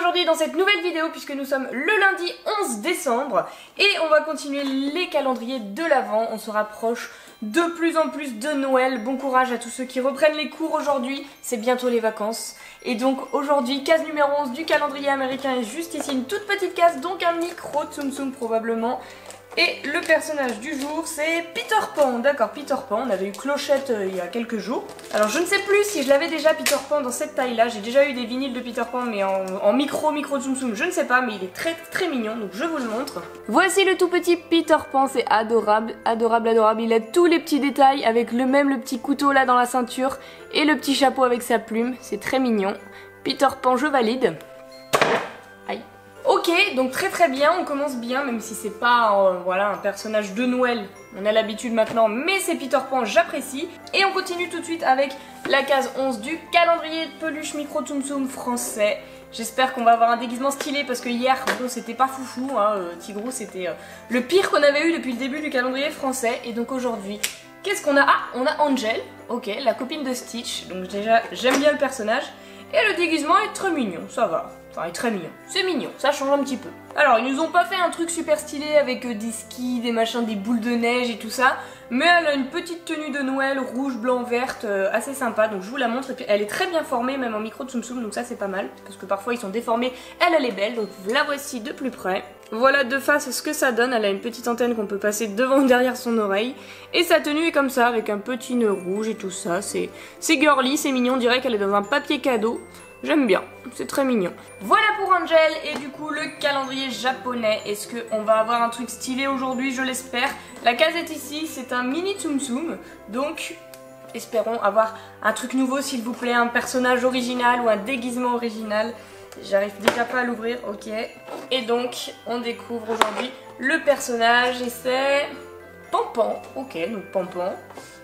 aujourd'hui dans cette nouvelle vidéo puisque nous sommes le lundi 11 décembre et on va continuer les calendriers de l'Avent. On se rapproche de plus en plus de Noël. Bon courage à tous ceux qui reprennent les cours aujourd'hui, c'est bientôt les vacances. Et donc aujourd'hui, case numéro 11 du calendrier américain est juste ici, une toute petite case, donc un micro Tsum Tsum probablement. Et le personnage du jour c'est Peter Pan, d'accord, Peter Pan, on avait eu Clochette il y a quelques jours. Alors je ne sais plus si je l'avais déjà Peter Pan dans cette taille là, j'ai déjà eu des vinyles de Peter Pan mais en micro Tsum Tsum, je ne sais pas, mais il est très mignon, donc je vous le montre. Voici le tout petit Peter Pan, c'est adorable, adorable, adorable, il a tous les petits détails avec le petit couteau là dans la ceinture et le petit chapeau avec sa plume, c'est très mignon. Peter Pan, je valide. Aïe. Ok, donc très bien, on commence bien, même si c'est pas voilà, un personnage de Noël, on a l'habitude maintenant, mais c'est Peter Pan, j'apprécie. Et on continue tout de suite avec la case 11 du calendrier de peluche micro Tsum Tsum français. J'espère qu'on va avoir un déguisement stylé parce que hier, bon, c'était pas foufou, hein, Tigrou, c'était le pire qu'on avait eu depuis le début du calendrier français. Et donc aujourd'hui, qu'est-ce qu'on a? Ah, on a Angel, ok, la copine de Stitch, donc déjà, j'aime bien le personnage. Et le déguisement est très mignon, ça va. Enfin, il est très mignon. C'est mignon, ça change un petit peu. Alors, ils nous ont pas fait un truc super stylé avec des skis, des machins, des boules de neige et tout ça. Mais elle a une petite tenue de Noël rouge, blanc, verte, assez sympa. Donc je vous la montre. Et puis elle est très bien formée, même en micro Tsum Tsum. Donc ça, c'est pas mal. Parce que parfois, ils sont déformés. Elle est belle. Donc la voici de plus près. Voilà de face ce que ça donne. Elle a une petite antenne qu'on peut passer devant ou derrière son oreille. Et sa tenue est comme ça, avec un petit nœud rouge et tout ça. C'est girly, c'est mignon. On dirait qu'elle est dans un papier cadeau. J'aime bien, c'est très mignon. Voilà pour Angel et du coup le calendrier japonais. Est-ce qu'on va avoir un truc stylé aujourd'hui? Je l'espère. La case est ici, c'est un mini Tsum Tsum. Donc espérons avoir un truc nouveau s'il vous plaît, un personnage original ou un déguisement original. J'arrive déjà pas à l'ouvrir, ok. Et donc on découvre aujourd'hui le personnage et c'est Pampan. Ok, donc Pampan.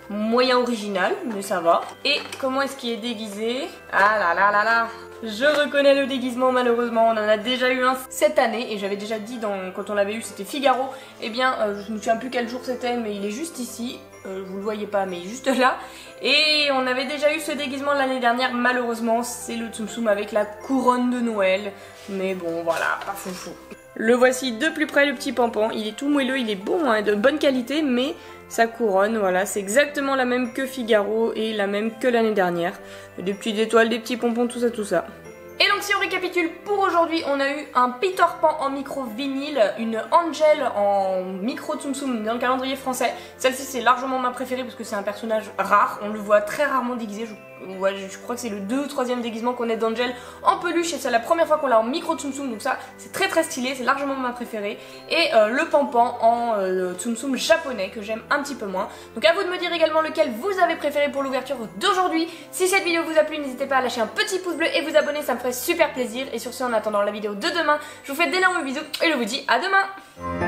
Moyen original, mais ça va. Et comment est-ce qu'il est déguisé? Ah là là là là, je reconnais le déguisement malheureusement, on en a déjà eu un cette année et j'avais déjà dit quand on l'avait eu c'était Figaro. Eh bien je ne me souviens plus quel jour c'était mais il est juste ici, vous le voyez pas mais juste là. Et on avait déjà eu ce déguisement l'année dernière, malheureusement c'est le Tsum Tsum avec la couronne de Noël. Mais bon voilà, pas foufou. Le voici de plus près le petit Pampan, il est tout moelleux, il est bon, hein, de bonne qualité mais sa couronne, voilà, c'est exactement la même que Figaro et la même que l'année dernière. Des petites étoiles, des petits pompons, tout ça, tout ça. Et donc si on récapitule pour aujourd'hui, on a eu un Peter Pan en micro vinyle, une Angel en micro Tsum Tsum dans le calendrier français. Celle-ci c'est largement ma préférée parce que c'est un personnage rare, on le voit très rarement déguisé. Je crois que c'est le 2 ou 3e déguisement qu'on ait d'Angel en peluche et c'est la première fois qu'on l'a en micro Tsum Tsum, donc ça c'est très stylé, c'est largement ma préférée. Et le Pampan en Tsum Tsum japonais que j'aime un petit peu moins. Donc à vous de me dire également lequel vous avez préféré pour l'ouverture d'aujourd'hui. Si cette vidéo vous a plu, n'hésitez pas à lâcher un petit pouce bleu et vous abonner, ça me ferait super plaisir. Et sur ce, en attendant la vidéo de demain, je vous fais d'énormes bisous et je vous dis à demain.